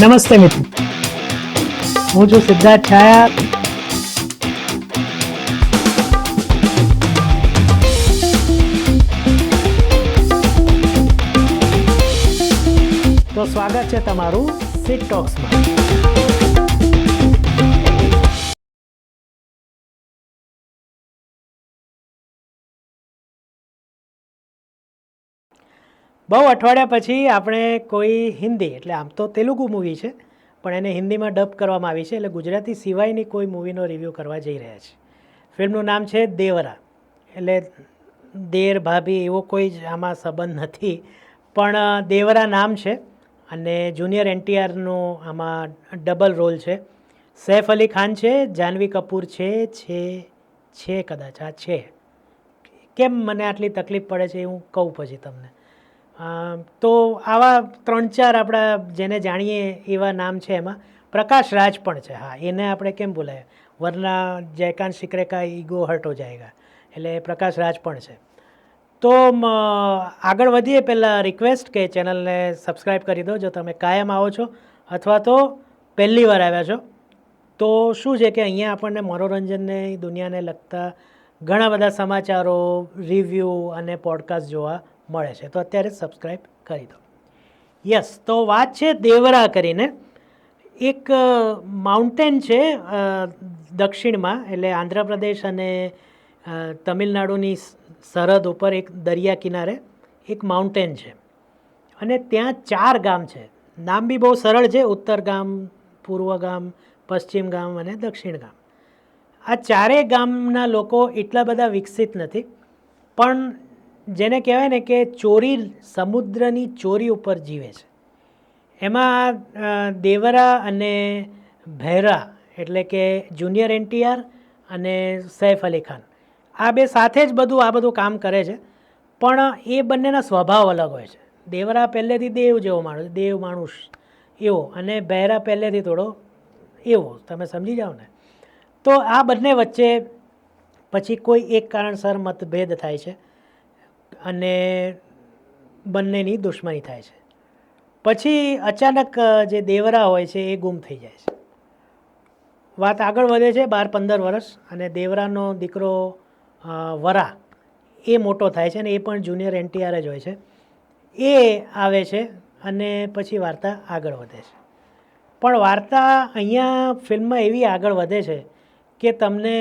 નમસ્તે મિત્રો, હું છું સિદ્ધાર્થ છાયા. તો સ્વાગત છે તમારું સિટ ટોક્સમાં. બહુ અઠવાડિયા પછી આપણે કોઈ હિન્દી, એટલે આમ તો તેલુગુ મૂવી છે પણ એને હિન્દીમાં ડબ કરવામાં આવી છે, એટલે ગુજરાતી સિવાયની કોઈ મૂવીનો રિવ્યૂ કરવા જઈ રહ્યા છે. ફિલ્મનું નામ છે દેવરા. એટલે દેર ભાભી એવો કોઈ જ આમાં સંબંધ નથી, પણ દેવરા નામ છે અને જુનિયર એનટીઆરનો આમાં ડબલ રોલ છે. સૈફ અલી ખાન છે, જાહ્નવી કપૂર છે કદાચ આ છે. કેમ મને આટલી તકલીફ પડે છે એ હું કહું પછી તમને. તો આવા 3-4 આપણા જેને જાણીએ એવા નામ છે. એમાં પ્રકાશ રાજ પણ છે. હા, એને આપણે કેમ બોલાય, વરના જયકાંત શિકરે કા ઈગો હર્ટ હો જાયગા, એટલે પ્રકાશ રાજ પણ છે. તો આગળ વધીએ પહેલાં રિક્વેસ્ટ કે ચેનલને સબસ્ક્રાઈબ કરી દો જો તમે કાયમ આવો છો અથવા તો પહેલી વાર આવ્યા છો. તો શું છે કે અહીંયા આપણને મનોરંજનની દુનિયાને લગતા ઘણા બધા સમાચારો, રિવ્યૂ અને પોડકાસ્ટ જોવા મળે છે. તો અત્યારે સબસ્ક્રાઈબ કરી દો. યસ, તો વાત છે દેવરા કરીને. એક માઉન્ટેન છે દક્ષિણમાં, એટલે આંધ્રપ્રદેશ અને તમિલનાડુની સરહદ ઉપર એક દરિયા કિનારે એક માઉન્ટેન છે અને ત્યાં 4 ગામ છે. નામ બી બહુ સરળ છે: ઉત્તર ગામ, પૂર્વ ગામ, પશ્ચિમ ગામ અને દક્ષિણ ગામ. આ 4 ગામના લોકો એટલા બધા વિકસિત નથી, પણ જેને કહેવાય ને કે ચોરી, સમુદ્રની ચોરી ઉપર જીવે છે. એમાં દેવરા અને ભૈરા, એટલે કે જુનિયર એનટીઆર અને સૈફ અલી ખાન, આ બે સાથે જ આ બધું કામ કરે છે. પણ એ બંનેના સ્વભાવ અલગ હોય છે. દેવરા પહેલેથી દેવ જેવો માણસ, દેવ માણસ એવો, અને ભૈરા પહેલેથી થોડો એવો, તમે સમજી જાઓ ને. તો આ બંને વચ્ચે પછી કોઈ એક કારણસર મતભેદ થાય છે અને બંનેની દુશ્મની થાય છે. પછી અચાનક જે દેવરા હોય છે એ ગુમ થઈ જાય છે. વાત આગળ વધે છે 12-15 વર્ષ, અને દેવરાનો દીકરો વરા એ મોટો થાય છે અને એ પણ જુનિયર એનટીઆર જ હોય છે. એ આવે છે અને પછી વાર્તા આગળ વધે છે. પણ વાર્તા અહીંયા ફિલ્મમાં એવી આગળ વધે છે કે તમને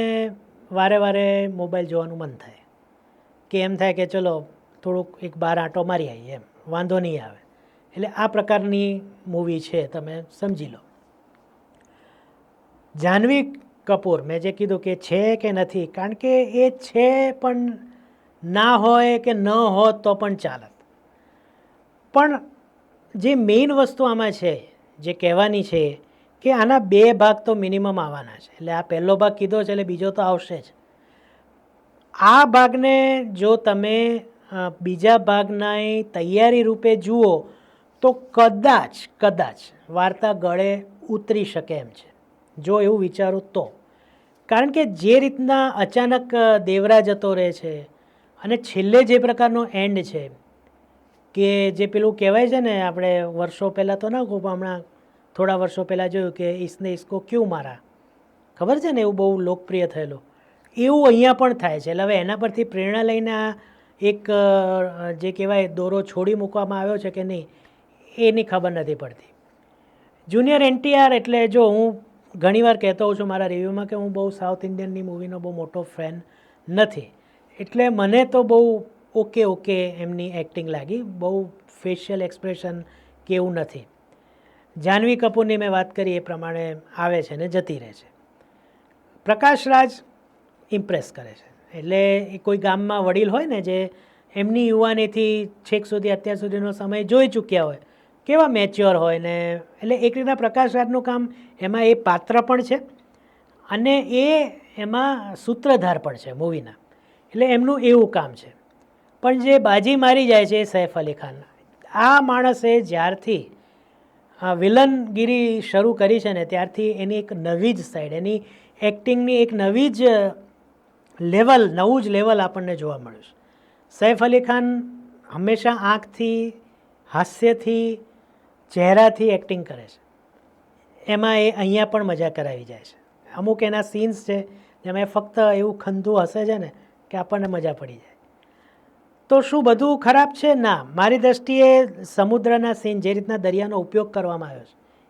વારે વારે મોબાઈલ જોવાનું મન થાય, કે એમ થાય કે ચલો થોડુંક એક બાર આંટો મારી આવીએ, એમ વાંધો નહીં આવે. એટલે આ પ્રકારની મૂવી છે, તમે સમજી લો. જાહ્નવી કપૂર, મેં જે કીધું કે છે કે નથી, કારણ કે એ છે પણ ના હોય કે ન હોત તો પણ ચાલત. પણ જે મેઇન વસ્તુ આમાં છે, જે કહેવાની છે, કે આના 2 ભાગ તો મિનિમમ આવવાના છે. એટલે આ પહેલો ભાગ કીધો છે એટલે બીજો તો આવશે જ. આ ભાગને જો તમે બીજા ભાગના તૈયારી રૂપે જુઓ તો કદાચ વાર્તા ગળે ઉતરી શકે એમ છે, જો એવું વિચારું તો. કારણ કે જે રીતના અચાનક દેવરા જતો રહે છે અને છેલ્લે જે પ્રકારનો એન્ડ છે, કે જે પેલું કહેવાય છે ને, આપણે વર્ષો પહેલાં તો ના કહું પણ હમણાં થોડા વર્ષો પહેલાં જોયું કે ઈસને ઈસકો ક્યું મારા, ખબર છે ને, એવું બહુ લોકપ્રિય થયેલું. એવું અહીંયા પણ થાય છે. એટલે હવે એના પરથી પ્રેરણા લઈને આ એક જે કહેવાય દોરો છોડી મૂકવામાં આવ્યો છે કે નહીં, એની ખબર નથી પડતી. જુનિયર એનટીઆર, એટલે જો હું ઘણીવાર કહેતો હોઉં છું મારા રિવ્યૂમાં કે હું બહુ સાઉથ ઇન્ડિયનની મૂવીનો બહુ મોટો ફેન નથી. એટલે મને તો બહુ ઓકે એમની એક્ટિંગ લાગી. બહુ ફેશિયલ એક્સપ્રેશન કે એવું નથી. જાહ્નવી કપૂરની મેં વાત કરી એ પ્રમાણે આવે છે ને જતી રહે છે. પ્રકાશ રાજ ઇમ્પ્રેસ કરે છે. એટલે એ કોઈ ગામમાં વડીલ હોય ને, જે એમની યુવાનીથી છેક સુધી અત્યાર સુધીનો સમય જોઈ ચૂક્યા હોય, કેવા મેચ્યોર હોય ને. એટલે એક રીતના પ્રકાશ રાજનું કામ એમાં, એ પાત્ર પણ છે અને એ એમાં સૂત્રધાર પણ છે મૂવીના. એટલે એમનું એવું કામ છે. પણ જે બાજી મારી જાય છે એ સૈફ અલી ખાન. આ માણસે જ્યારથી વિલનગીરી શરૂ કરી છે ને, ત્યારથી એની એક નવી જ સાઈડ, એની એક્ટિંગની એક નવું જ લેવલ આપણને જોવા મળ્યું છે. સૈફ અલી ખાન હંમેશા આંખથી, હાસ્યથી, ચહેરાથી એક્ટિંગ કરે છે. એમાં એ અહીંયા પણ મજા કરાવી જાય છે. અમુક એના સીન્સ છે જેમાં ફક્ત એવું ખંધું હસે છે ને કે આપણને મજા પડી જાય. તો શું બધું ખરાબ છે? ના, મારી દ્રષ્ટિએ સમુદ્રના સીન, જે રીતના દરિયાનો ઉપયોગ કરવામાં આવ્યો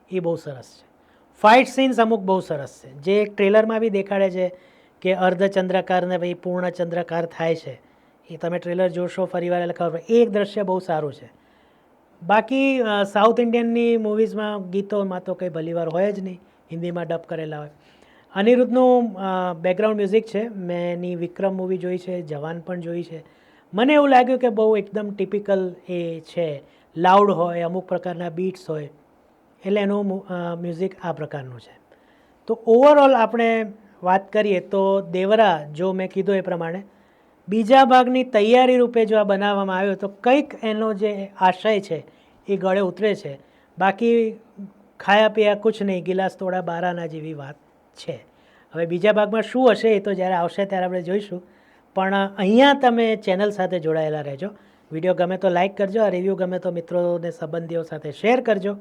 છે એ બહુ સરસ છે. ફાઇટ સીન્સ અમુક બહુ સરસ છે, જે એક ટ્રેલરમાં બી દેખાડે છે કે અર્ધચંદ્રાકાર ને ભાઈ પૂર્ણ ચંદ્રાકાર થાય છે. એ તમે ટ્રેલર જોશો ફરીવાર એટલે ખબર પડે. એ એક દ્રશ્ય બહુ સારું છે. બાકી સાઉથ ઇન્ડિયનની મૂવીઝમાં ગીતોમાં તો કંઈ ભલીવાર હોય જ નહીં, હિન્દીમાં ડબ કરેલા હોય. અનિરુદ્ધનું બેકગ્રાઉન્ડ મ્યુઝિક છે. મેં એની વિક્રમ મૂવી જોઈ છે, જવાન પણ જોઈ છે. મને એવું લાગ્યું કે બહુ એકદમ ટિપિકલ એ છે, લાઉડ હોય, અમુક પ્રકારના બીટ્સ હોય, એટલે એનું મ્યુઝિક આ પ્રકારનું છે. તો ઓવરઓલ આપણે વાત કરીએ તો દેવરા, જો મેં કીધું એ પ્રમાણે બીજા ભાગની તૈયારી રૂપે જો આ બનાવવામાં આવ્યો તો કંઈક એનો જે આશય છે એ ગળે ઉતરે છે. બાકી ખાયા પીયા કુછ નહીં, ગિલાસ તોડા બારાના જેવી વાત છે. હવે બીજા ભાગમાં શું હશે એ તો જ્યારે આવશે ત્યારે આપણે જોઈશું. પણ અહીંયા તમે ચેનલ સાથે જોડાયેલા રહેજો. વિડીયો ગમે તો લાઇક કરજો, આ રિવ્યૂ ગમે તો મિત્રોને સંબંધીઓ સાથે શેર કરજો.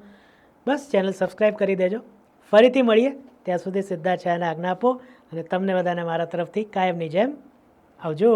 બસ ચેનલ સબસ્ક્રાઈબ કરી દેજો. ફરીથી મળીએ, ત્યાં સુધી સિદ્ધાર્થ શાહને આજ્ઞા આપો અને તમને બધાને મારા તરફથી કાયમની જેમ આવજો.